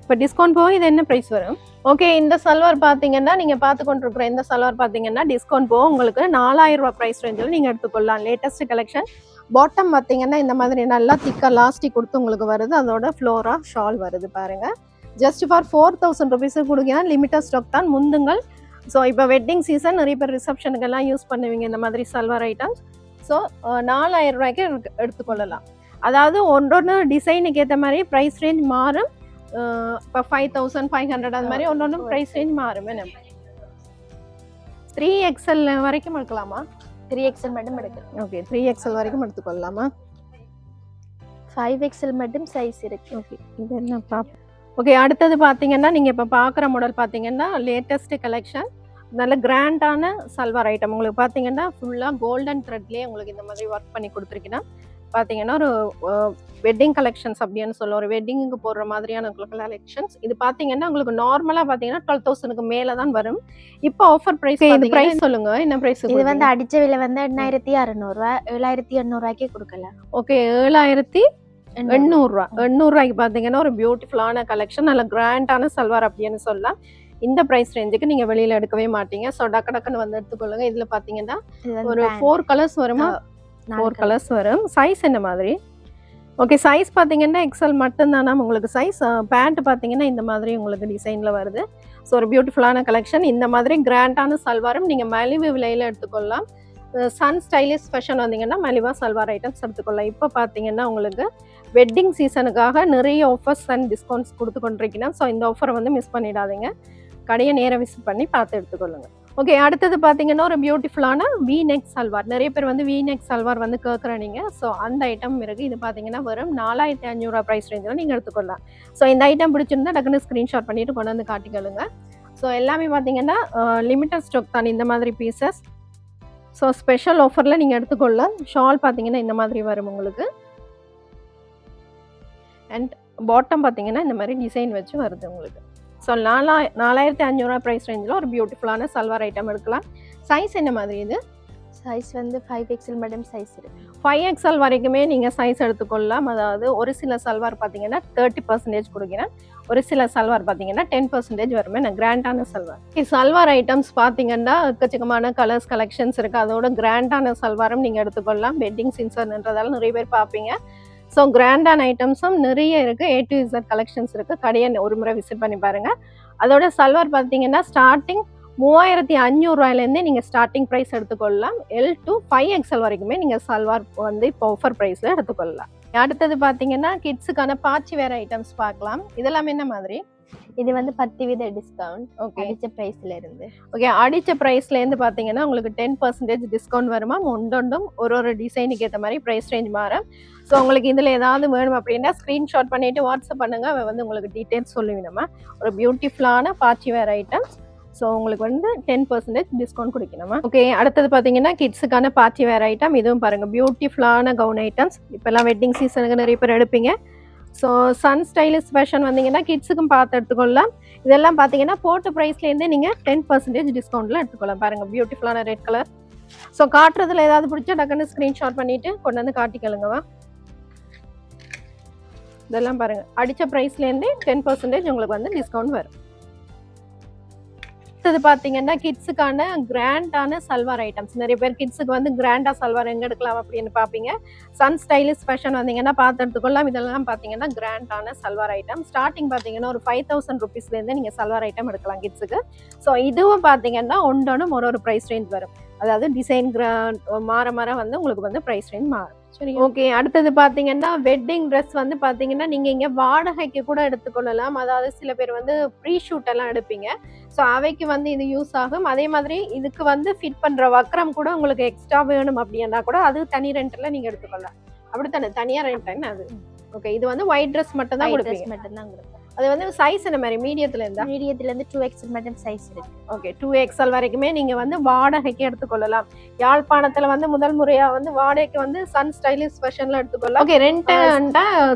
இப்போ டிஸ்கவுண்ட் போக இது என்ன ப்ரைஸ் வரும்? ஓகே, இந்த சல்வார் பார்த்தீங்கன்னா நீங்கள் பார்த்து கொண்டிருக்கிற இந்த சல்வார் பார்த்தீங்கன்னா டிஸ்கவுண்ட் போக உங்களுக்கு 4000 ரூபா ப்ரைஸ் ரேஞ்சில் நீங்கள் எடுத்துக்கொள்ளலாம். Latest collection. பாட்டம் பார்த்தீங்கன்னா இந்த மாதிரி நல்லா திக்காக லாஸ்டிக் கொடுத்து உங்களுக்கு வருது. அதோட ஃப்ளோரா ஷால் வருது பாருங்கள். ஜஸ்ட் ஃபார் 4000 ருபீஸுக்கு கொடுங்க. லிமிட்டட் ஸ்டாக் தான், முந்துங்கள். ஸோ இப்போ வெட்டிங் சீசன், நிறைய பேர் ரிசப்ஷனுக்கெல்லாம் யூஸ் பண்ணுவீங்க இந்த மாதிரி சல்வார் ஐட்டம்ஸ். ஸோ 4000 ரூபாய்க்கு எடுத்துக்கொள்ளலாம். அதாவது ஒன்றொன்று டிசைனுக்கு ஏற்ற மாதிரி ப்ரைஸ் ரேஞ்ச் மாறும். இப்போ 5500 அது மாதிரி ஒன்று ப்ரைஸ் ரேஞ்ச் மாறும். என்ன 3XL வரைக்கும் எடுக்கலாமா? 3XL மட்டும் எடுக்கலாம். ஓகே, 3XL வரைக்கும் எடுத்துக்கொள்ளலாமா? 5XL மட்டும் சைஸ் இருக்கு. ஓகே, இது என்ன ப்ராப்ளம்? ஓகே, அடுத்தது பார்த்தீங்கன்னா நீங்கள் இப்போ பார்க்குற மாடல் பார்த்தீங்கன்னா லேட்டஸ்ட் கலெக்ஷன். நல்ல கிராண்டான சல்வார் ஐட்டம். உங்களுக்கு பார்த்தீங்கன்னா ஃபுல்லாக கோல்டன் த்ரெட்லேயே உங்களுக்கு இந்த மாதிரி ஒர்க் பண்ணி கொடுத்துருக்கீங்கன்னா பார்த்தீங்கன்னா ஒரு வெட்டிங் கலெக்ஷன்ஸ் அப்படின்னு சொல்லுவோம். ஒரு வெட்டிங்கு போடுற மாதிரியான கலெக்ஷன்ஸ். இது பார்த்தீங்கன்னா உங்களுக்கு நார்மலாக பார்த்தீங்கன்னா 12,000க்கு மேலே தான் வரும். இப்போ ஆஃபர் ப்ரைஸ். இது ப்ரைஸ் சொல்லுங்க, என்ன ப்ரைஸ்? இது வந்து அடிச்ச விலை வந்து 8600. 7800 கொடுக்கலாம். ஓகே, 7800. 800 பார்த்தீங்கன்னா ஒரு பியூட்டிஃபுல்லான கலெக்ஷன், நல்ல கிராண்டான சல்வார் அப்படின்னு சொல்லலாம். இந்த ப்ரைஸ் ரேஞ்சுக்கு நீங்கள் வெளியில் எடுக்கவே மாட்டீங்க. ஸோ டக்குன்னு வந்து எடுத்துக்கொள்ளுங்க. இதில் பார்த்தீங்கன்னா ஒரு 4 கலர்ஸ் வருமா? 4 கலர்ஸ் வரும். சைஸ் என்ன மாதிரி? ஓகே, சைஸ் பார்த்தீங்கன்னா எக்ஸல் மட்டும்தானா உங்களுக்கு சைஸ்? பேண்ட் பார்த்தீங்கன்னா இந்த மாதிரி உங்களுக்கு டிசைனில் வருது. ஸோ ஒரு பியூட்டிஃபுல்லான கலெக்ஷன். இந்த மாதிரி கிராண்டான சல்வாரும் நீங்கள் மலிவு விலையில் எடுத்துக்கொள்ளலாம். சன் ஸ்டைலிஷ் ஃபேஷன் வந்தீங்கன்னா மலிவாக சல்வார் ஐட்டம்ஸ் எடுத்துக்கொள்ளலாம். இப்போ பார்த்தீங்கன்னா உங்களுக்கு வெட்டிங் சீசனுக்காக நிறைய ஆஃபர்ஸ் அண்ட் டிஸ்கவுண்ட்ஸ் கொடுத்து கொண்டிருக்கீங்க. ஸோ இந்த ஆஃபரை வந்து மிஸ் பண்ணிடாதீங்க. கடையை நேராக விசிட் பண்ணி பார்த்து எடுத்துக்கொள்ளுங்க. ஓகே, அடுத்தது பார்த்தீங்கன்னா ஒரு பியூட்டிஃபுல்லான வி நெக் சல்வார். நிறைய பேர் வந்து வி நெக் சல்வார் வந்து கேட்குறீங்க. ஸோ அந்த ஐட்டம் இருக்குது. இது பார்த்தீங்கன்னா வெறும் 4500 ப்ரைஸ் ரேஞ்சில் நீங்கள் எடுத்துக்கொள்ளலாம். ஸோ இந்த ஐட்டம் பிடிச்சிருந்தா டக்குன்னு ஸ்க்ரீன்ஷாட் பண்ணிட்டு கொண்டு வந்து காட்டிக்கொள்ளுங்க. ஸோ எல்லாமே பார்த்தீங்கன்னா லிமிட்டட் ஸ்டாக் தான் இந்த மாதிரி பீசஸ். ஸோ ஸ்பெஷல் ஆஃபரில் நீங்கள் எடுத்துக்கொள்ளலாம். ஷால் பார்த்தீங்கன்னா இந்த மாதிரி வரும் உங்களுக்கு. அண்ட் பாட்டம் பார்த்தீங்கன்னா இந்த மாதிரி டிசைன் வச்சு வருது உங்களுக்கு. ஸோ 4500 ப்ரைஸ் ரேஞ்சில் ஒரு பியூட்டிஃபுல்லான சல்வார் ஐட்டம் எடுக்கலாம். சைஸ் என்ன மாதிரி இது? சைஸ் வந்து 5XL மேடம் சைஸ் இருக்கு. 5XL வரைக்குமே நீங்கள் சைஸ் எடுத்துக்கொள்ளலாம். அதாவது ஒரு சில சல்வார் பார்த்தீங்கன்னா 30% கொடுக்கிறேன். ஒரு சில சல்வார் பார்த்தீங்கன்னா 10% வருமே. நான் கிராண்டான சல்வார். சல்வார் ஐட்டம்ஸ் பார்த்தீங்கன்னா எக்கச்சக்கமான கலர்ஸ் கலெக்ஷன்ஸ் இருக்குது. அதோட கிராண்டான சல்வாரும் நீங்கள் எடுத்துக்கொள்ளலாம். வெட்டிங் சீசன்ன்றதால நிறைய பேர் பார்ப்பீங்க. ஸோ கிராண்டான ஐட்டம்ஸும் நிறைய இருக்குது. A to Z கலெக்ஷன்ஸ் இருக்குது. கடையை ஒரு முறை விசிட் பண்ணி பாருங்கள். அதோட சல்வார் பார்த்தீங்கன்னா ஸ்டார்டிங் 3500 நீங்கள் ஸ்டார்டிங் ப்ரைஸ் எடுத்துக்கொள்ளலாம். L to 5XL வரைக்குமே நீங்கள் சல்வார் வந்து இப்போ ஆஃபர் ப்ரைஸில் எடுத்துக்கொள்ளலாம். அடுத்தது பார்த்தீங்கன்னா கிட்ஸுக்கான பாச்சி வேர் ஐட்டம்ஸ் பார்க்கலாம். இதெல்லாம் என்ன மாதிரி? இது வந்து 10% டிஸ்கவுண்ட். ஓகே, அடிச்ச பிரைஸ்ல இருந்து. ஓகே, அடித்த ப்ரைஸ்லேருந்து பார்த்தீங்கன்னா உங்களுக்கு 10% டிஸ்கவுண்ட் வருமா. ஒன்றொன்றும் ஒரு டிசைனுக்கு ஏற்ற மாதிரி ப்ரைஸ் ரேஞ்ச் மாறும். ஸோ உங்களுக்கு இதில் ஏதாவது வேணும் அப்படின்னா ஸ்க்ரீன்ஷாட் பண்ணிவிட்டு வாட்ஸ்அப் பண்ணுங்கள். அவள் வந்து உங்களுக்கு டீட்டெயில்ஸ் சொல்லுவீங்கம்மா. ஒரு பியூட்டிஃபுல்லான பாச்சி வேர் ஐட்டம்ஸ். ஸோ உங்களுக்கு வந்து 10% டிஸ்கவுண்ட் கொடுக்கணுமா. ஓகே, அடுத்தது பார்த்தீங்கன்னா கிட்ஸுக்கான பார்ட்டி வேர் ஐட்டம். இதுவும் பாருங்கள் பியூட்டிஃபுல்லான கவுன் ஐட்டம்ஸ். இப்போல்லாம் வெட்டிங் சீசனுக்கு நிறைய பேர் எடுப்பீங்க. ஸோ சன் ஸ்டைலிஷ் ஃபேஷன் வந்தீங்கன்னா கிட்ஸுக்கும் பார்த்து எடுத்துக்கொள்ளலாம். இதெல்லாம் பார்த்தீங்கன்னா போட்ட ப்ரைஸ்லேருந்தே நீங்கள் 10% டிஸ்கவுண்ட்டில் எடுத்துக்கொள்ளலாம். பாருங்கள் பியூட்டிஃபுல்லான ரெட் கலர். ஸோ காட்டுறதுல ஏதாவது பிடிச்சா டக்குன்னு ஸ்க்ரீன்ஷாட் பண்ணிவிட்டு கொண்டு வந்து காட்டிக்கலுங்கவா. இதெல்லாம் பாருங்கள் அடித்த ப்ரைஸ்லேருந்தே 10% உங்களுக்கு வந்து டிஸ்கவுண்ட் வரும். அடுத்தது பார்த்தீங்கன்னா கிட்ஸுக்கான கிராண்டான சல்வார் ஐட்டம்ஸ். நிறைய பேர் கிட்ஸுக்கு வந்து கிராண்டா சல்வார் எங்கே எடுக்கலாம் அப்படின்னு பார்ப்பீங்க. சன் ஸ்டைலிஷ் ஃபேஷன் வந்தீங்கன்னா பார்த்து எடுத்துக்கொள்ளலாம். இதெல்லாம் பார்த்தீங்கன்னா கிராண்டான சல்வார் ஐட்டம். ஸ்டார்டிங் பார்த்தீங்கன்னா ஒரு 5000 ருபீஸ்லேருந்து நீங்கள் சல்வார் ஐட்டம் எடுக்கலாம் கிட்ஸுக்கு. ஸோ இதுவும் பார்த்தீங்கன்னா ஒன்றொன்றும் ஒரு ப்ரைஸ் ரேஞ்ச் வரும். அதாவது டிசைன் மாற வந்து உங்களுக்கு வந்து ப்ரைஸ் ரேஞ்ச் மாறும். சரி, ஓகே. அடுத்தது பார்த்தீங்கன்னா வெட்டிங் ட்ரெஸ் வந்து பார்த்தீங்கன்னா நீங்கள் இங்கே வாடகைக்கு கூட எடுத்துக்கொள்ளலாம். அதாவது சில பேர் வந்து ப்ரீ ஷூட் எல்லாம் எடுப்பீங்க. ஸோ அவைக்கு வந்து இது யூஸ் ஆகும். அதே மாதிரி இதுக்கு வந்து ஃபிட் பண்ணுற வக்ரம் கூட உங்களுக்கு எக்ஸ்ட்ரா வேணும் அப்படின்னா கூட அது தனி ரெண்டில் நீங்கள் எடுத்துக்கொள்ளலாம். அப்படித்தானே? தனியாக ரெண்ட் அது. ஓகே, இது வந்து ஒயிட் ட்ரெஸ் மட்டும் தான் கொடுப்பீங்க. மட்டும்தான் கொடுப்பேன். அது வந்து சைஸ் என்ன மாதிரி? மீடியத்துலேருந்து மீடியத்துலேருந்து 2XL மேடம் சைஸ் இருக்கு. ஓகே, 2XL வரைக்குமே நீங்கள் வந்து வாடகைக்கு எடுத்துக்கொள்ளலாம். யாழ்ப்பாணத்தில் வந்து முதல் முறையாக வந்து வாடகைக்கு வந்து சன் ஸ்டைலிஷ் ஃபேஷனில் எடுத்துக்கொள்ளலாம். ஓகே, ரெண்ட்டா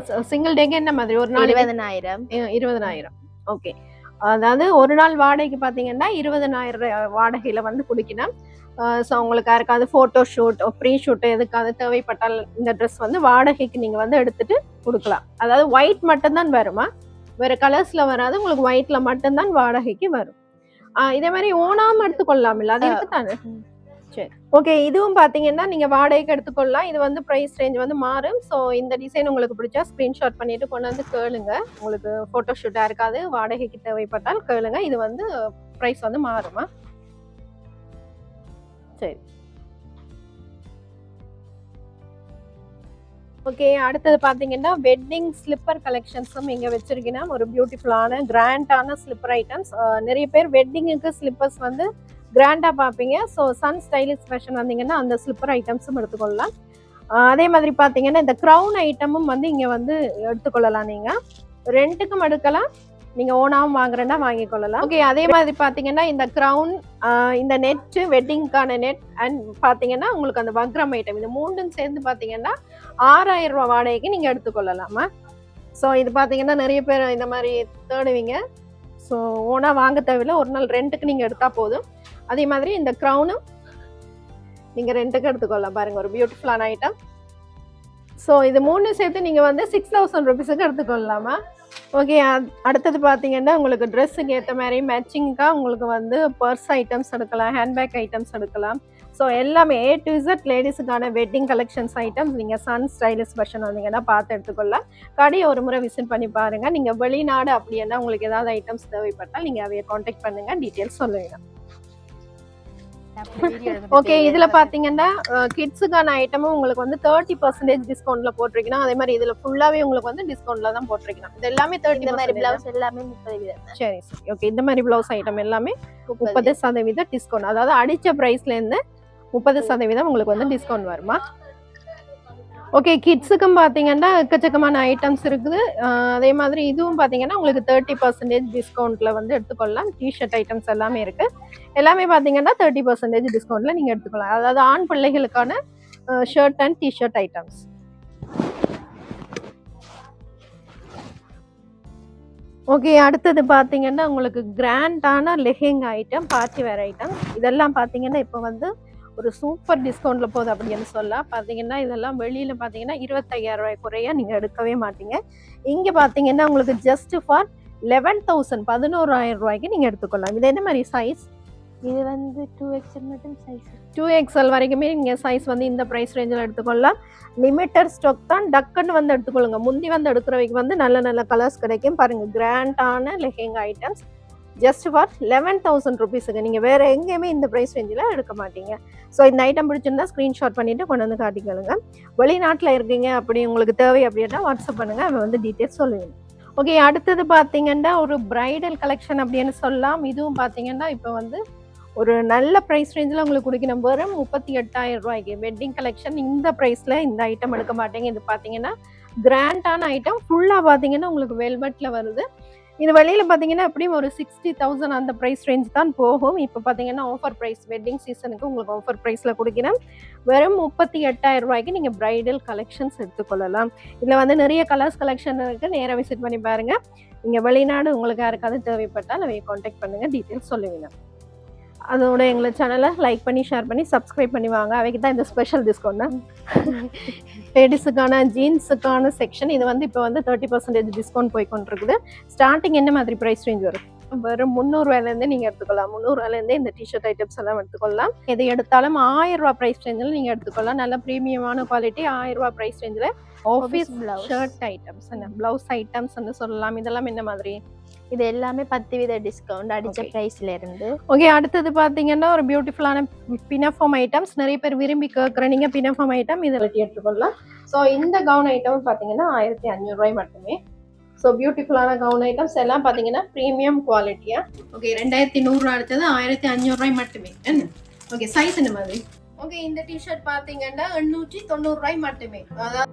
சிங்கிள் டேக்கு என்ன மாதிரி? ஒரு நாள் 20,000. 20,000. ஓகே, அதாவது ஒரு நாள் வாடகைக்கு பார்த்தீங்கன்னா 20,000 வாடகையில் வந்து குடிக்கணும். ஸோ உங்களுக்கு யாருக்காவது ஃபோட்டோ ஷூட் ப்ரீ ஷூட் எதுக்காவது தேவைப்பட்டால் இந்த ட்ரெஸ் வந்து வாடகைக்கு நீங்கள் வந்து எடுத்துகிட்டு கொடுக்கலாம். அதாவது ஒயிட் மட்டும்தான் வருமா, வேறு கலர்ஸில் வராது. உங்களுக்கு ஒயிட்டில் மட்டும்தான் வாடகைக்கு வரும். இதே மாதிரி ஓனாமல் எடுத்துக்கொள்ளலாம் இல்லை? அது இருக்குதானே? சரி, ஓகே. இதுவும் பார்த்தீங்கன்னா நீங்கள் வாடகைக்கு எடுத்துக்கொள்ளலாம். இது வந்து ப்ரைஸ் ரேஞ்ச் வந்து மாறும். ஸோ இந்த டிசைன் உங்களுக்கு பிடிச்சா ஸ்க்ரீன்ஷாட் பண்ணிவிட்டு கொண்டு வந்து கேளுங்க. உங்களுக்கு ஃபோட்டோ ஷூட்டாக இருக்காது, வாடகைக்கு தேவைப்பட்டால் கேளுங்க. இது வந்து ப்ரைஸ் வந்து மாறுமா. சரி, ஓகே. அடுத்தது பார்த்தீங்கன்னா வெட்டிங் ஸ்லிப்பர் கலெக்ஷன்ஸும் இங்கே வச்சிருக்கீங்கன்னா ஒரு பியூட்டிஃபுல்லான கிராண்டான ஸ்லிப்பர் ஐட்டம்ஸ். நிறைய பேர் வெட்டிங்குக்கு ஸ்லிப்பர்ஸ் வந்து கிராண்டாக பார்ப்பீங்க. ஸோ சன் ஸ்டைலிஷ் ஃபேஷன் வந்தீங்கன்னா அந்த ஸ்லிப்பர் ஐட்டம்ஸும் எடுத்துக்கொள்ளலாம். அதே மாதிரி பார்த்தீங்கன்னா இந்த க்ரௌன் ஐட்டமும் வந்து இங்கே வந்து எடுத்துக்கொள்ளலாம். நீங்கள் ரெண்ட்டுக்கும் எடுக்கலாம், நீங்கள் ஓனாகவும் வாங்குறேன்னா வாங்கிக்கொள்ளலாம். ஓகே, அதே மாதிரி பார்த்தீங்கன்னா இந்த க்ரௌன், இந்த நெட்டு, வெட்டிங்க்கான நெட் அண்ட் பார்த்தீங்கன்னா உங்களுக்கு அந்த வக்ரம் ஐட்டம், இது மூண்டும் சேர்ந்து பார்த்தீங்கன்னா 6000 ரூபா வாடகைக்கு நீங்கள் எடுத்துக்கொள்ளலாமா. ஸோ இது பார்த்தீங்கன்னா நிறைய பேர் இந்த மாதிரி தேடுவீங்க. ஸோ ஓனாக வாங்க தேவையில்லை, ஒரு நாள் ரெண்ட்டுக்கு நீங்கள் எடுத்தால் போதும். அதே மாதிரி இந்த க்ரௌனும் நீங்கள் ரெண்ட்டுக்கு எடுத்துக்கொள்ளலாம். பாருங்கள், ஒரு பியூட்டிஃபுல்லான ஐட்டம். ஸோ இது மூணு சேர்த்து நீங்கள் வந்து 6000 ருபீஸுக்கு எடுத்துக்கொள்ளலாமா. ஓகே, அடுத்தது பார்த்தீங்கன்னா உங்களுக்கு ட்ரெஸ்ஸுக்கு ஏற்ற மாதிரி மேட்சிங்காக உங்களுக்கு வந்து பர்ஸ் ஐட்டம்ஸ் எடுக்கலாம், ஹேண்ட்பேக் ஐட்டம்ஸ் எடுக்கலாம். ஸோ எல்லாமே A to Z லேடிஸுக்கான வெட்டிங் கலெக்ஷன்ஸ் ஐட்டம்ஸ் நீங்கள் சன் ஸ்டைலிஷ் ஃபேஷன் வந்தீங்கன்னா பார்த்து எடுத்துக்கொள்ளலாம். கடையை ஒரு முறை விசிட் பண்ணி பாருங்கள். நீங்கள் வெளிநாடு அப்படின்னா உங்களுக்கு ஏதாவது ஐட்டம்ஸ் தேவைப்பட்டால் நீங்கள் அவையை காண்டாக்ட் பண்ணுங்கள், டீட்டெயில்ஸ் சொல்லுவீங்க. ஓகே, இதுல பாத்தீங்கன்னா கிட்ஸுக்கான ஐட்டமும் உங்களுக்கு வந்து 30% டிஸ்கவுண்ட்ல போட்டிருக்கணும். அதே மாதிரி இதுல ஃபுல்லாவே உங்களுக்கு வந்து டிஸ்கவுண்ட்ல தான் போட்டிருக்கணும். இது எல்லாமே 30 இந்த மாதிரி பிளவுஸ் எல்லாமே 30% சரி சரி. ஓகே, இந்த மாதிரி பிளவுஸ் ஐட்டம் எல்லாமே 30% டிஸ்கவுண்ட். அதாவது அடிச்ச பிரைஸ்ல இருந்து 30% உங்களுக்கு வந்து டிஸ்கவுண்ட் வருமா? ஓகே, கிட்ஸுக்கும் பார்த்தீங்கன்னா எக்கச்சக்கமான ஐட்டம்ஸ் இருக்குது. அதே மாதிரி இதுவும் பார்த்தீங்கன்னா உங்களுக்கு 30% டிஸ்கவுண்ட்டில் வந்து எடுத்துக்கொள்ளலாம். டிஷர்ட் ஐட்டம்ஸ் எல்லாமே இருக்குது. எல்லாமே பார்த்தீங்கன்னா 30% டிஸ்கவுண்ட்டில் நீங்கள் எடுத்துக்கலாம். அதாவது ஆண் பிள்ளைகளுக்கான shirt and T shirt items. Okay, அடுத்தது பார்த்தீங்கன்னா உங்களுக்கு கிராண்டான lehenga item, party wear item. இதெல்லாம் பார்த்தீங்கன்னா இப்போ வந்து ஒரு சூப்பர் டிஸ்கவுண்ட்ல போகுது அப்படின்னு சொல்லலாம். பார்த்தீங்கன்னா இதெல்லாம் வெளியில பார்த்தீங்கன்னா 25,000 ரூபாய் குறைய நீங்கள் எடுக்கவே மாட்டீங்க. இங்கே பார்த்தீங்கன்னா உங்களுக்கு ஜஸ்ட் ஃபார் 11,000 11,000 ரூபாய்க்கு நீங்கள் எடுத்துக்கொள்ளலாம். இது என்ன மாதிரி சைஸ்? இது வந்து 2XL மட்டும் சைஸ். 2XL வரைக்குமே நீங்கள் சைஸ் வந்து இந்த ப்ரைஸ் ரேஞ்சில் எடுத்துக்கொள்ளலாம். லிமிட்டட் ஸ்டாக் தான், டக்குன்னு வந்து எடுத்துக்கொள்ளுங்க. முந்தி வந்து எடுக்கிறவைக்கு வந்து நல்ல நல்ல கலர்ஸ் கிடைக்கும். பாருங்கள், கிராண்டான லெஹெங்கா ஐட்டம்ஸ் ஜஸ்ட் ஃபார் 11,000 ருபீஸுக்கு. நீங்கள் வேறு எங்கேயுமே இந்த ப்ரைஸ் ரேஞ்சில் எடுக்க மாட்டீங்க. ஸோ இந்த ஐட்டம் பிடிச்சிருந்தா ஸ்க்ரீன்ஷாட் பண்ணிவிட்டு கொண்டு வந்து காட்டிக்கலுங்க. வெளிநாட்டில் இருக்கீங்க அப்படி உங்களுக்கு தேவை அப்படின்னா வாட்ஸ்அப் பண்ணுங்கள், அவன் வந்து டீட்டெயில்ஸ் சொல்லுவீங்க. ஓகே, அடுத்தது பார்த்தீங்கன்னா ஒரு பிரைடல் கலெக்ஷன் அப்படின்னு சொல்லலாம். இதுவும் பார்த்தீங்கன்னா இப்போ வந்து ஒரு நல்ல ப்ரைஸ் ரேஞ்சில் உங்களுக்கு கொடுக்கணும். வெறும் 38,000 ரூபாய்க்கு வெட்டிங் கலெக்ஷன். இந்த ப்ரைஸில் இந்த ஐட்டம் எடுக்க மாட்டேங்க. இது பார்த்தீங்கன்னா கிராண்டான ஐட்டம். ஃபுல்லாக பார்த்தீங்கன்னா உங்களுக்கு வெல்வெட்டில் வருது. இது வெளியில் பார்த்தீங்கன்னா எப்படியும் ஒரு 60,000 அந்த ப்ரைஸ் ரேஞ்ச் தான் போகும். இப்போ பார்த்தீங்கன்னா ஆஃபர் ப்ரைஸ், வெட்டிங் சீசனுக்கு உங்களுக்கு ஆஃபர் ப்ரைஸில் கொடுக்கிறேன். வெறும் 38,000 ரூபாய்க்கு நீங்கள் பிரைடல் கலெக்ஷன்ஸ் எடுத்துக்கொள்ளலாம். இதில் வந்து நிறைய கலர்ஸ் கலெக்ஷன் இருக்குது. நேராக விசிட் பண்ணி பாருங்கள். நீங்கள் வெளிநாடு உங்களுக்கு யாருக்காவது தேவைப்பட்டால் அவையை காண்டாக்ட் பண்ணுங்கள், டீட்டெயில்ஸ் சொல்லுவீங்க. அதோட எங்களை சேனலை லைக் பண்ணி ஷேர் பண்ணி சப்ஸ்கிரைப் பண்ணி வாங்க. அவைக்கு தான் இந்த ஸ்பெஷல் டிஸ்கவுண்ட். லேடிஸுக்கான ஜீன்ஸுக்கான செக்ஷன் இது வந்து இப்போ வந்து 30% டிஸ்கவுண்ட் போய் கொண்டிருக்குது. ஸ்டார்டிங் என்ன மாதிரி ப்ரைஸ் ரேஞ்ச் வரும்? வெறும் 300 ரூபாயிலேருந்தே நீங்கள் எடுத்துக்கலாம். 300 ரூபாயிலேருந்தே இந்த டிஷர்ட் ஐட்டம்ஸ் எல்லாம் எடுத்துக்கொள்ளலாம். எது எடுத்தாலும் 1000 ரூபா ப்ரைஸ் ரேஞ்சில் நீங்கள் எடுத்துக்கொள்ளலாம். நல்ல ப்ரீமியமான குவாலிட்டி 1000 ரூபா ப்ரைஸ் ரேஞ்சில் office shirt items, blouse items சொல்லலாம். இதெல்லாம் என்ன மாதிரி? இது எல்லாமே 10% டிஸ்கவுண்ட் அடிச்ச பிரைஸ்ல இருந்து. ஓகே, அடுத்தது பார்த்தீங்கன்னா ஒரு பியூட்டிஃபுல்லான பினஃபார்ம் ஐட்டம்ஸ். நிறைய பேர் விரும்பி கேட்குற நீங்கள் பினஃபார்ம் ஐட்டம் இதை வெட்டி எடுத்துக்கொள்ளலாம். ஸோ இந்த கவுன் ஐட்டம் பார்த்தீங்கன்னா 1,500 ரூபாய் மட்டுமே. ஸோ பியூட்டிஃபுல்லான கவுன் ஐட்டம்ஸ் எல்லாம் பார்த்தீங்கன்னா ப்ரீமியம் குவாலிட்டியா. ஓகே, 2,100 ரூபா அடுத்தது 1,500 ரூபாய் மட்டுமே. என்ன ஓகே, சைஸ் என்ன மாதிரி? ஓகே, இந்த டிஷர்ட் பார்த்தீங்கன்னா 890 ரூபாய் மட்டுமே. அதாவது